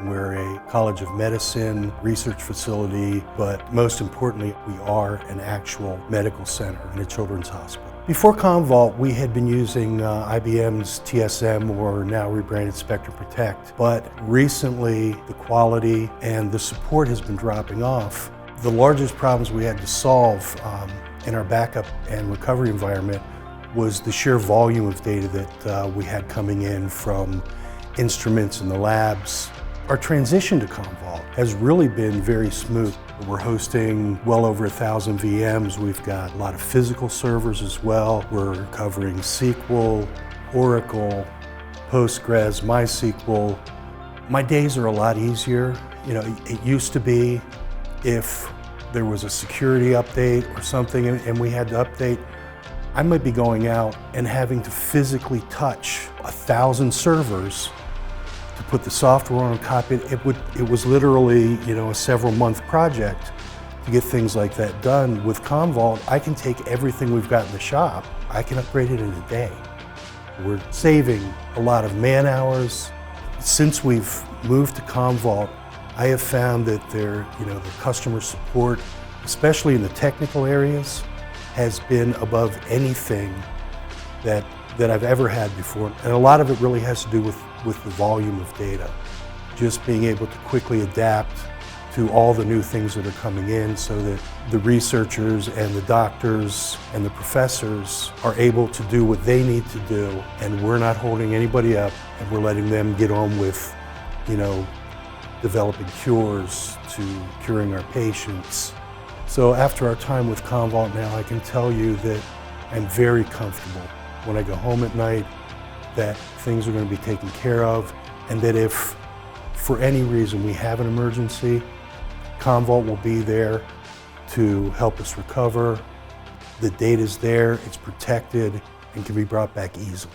We're a College of Medicine research facility, but most importantly, we are an actual medical center in a children's hospital. Before Commvault, we had been using IBM's TSM, or now rebranded Spectrum Protect, but recently the quality and the support has been dropping off. The largest problems we had to solve in our backup and recovery environment was the sheer volume of data that we had coming in from instruments in the labs. Our transition to Commvault has really been very smooth. We're hosting well over 1,000 VMs. We've got a lot of physical servers as well. We're covering SQL, Oracle, Postgres, MySQL. My days are a lot easier. You know, it used to be if there was a security update or something and we had to update, I might be going out and having to physically touch 1,000 servers to put the software on and copy it. It was literally, you know, a several-month project to get things like that done. With Commvault, I can take everything we've got in the shop, I can upgrade it in a day. We're saving a lot of man hours. Since we've moved to Commvault, I have found that the customer support, especially in the technical areas, has been above anything that I've ever had before. And a lot of it really has to do with the volume of data. Just being able to quickly adapt to all the new things that are coming in so that the researchers and the doctors and the professors are able to do what they need to do, and we're not holding anybody up, and we're letting them get on with, you know, developing cures to curing our patients. So after our time with Commvault now, I can tell you that I'm very comfortable when I go home at night that things are going to be taken care of, and that if for any reason we have an emergency, Commvault will be there to help us recover. The data's there, it's protected, and can be brought back easily.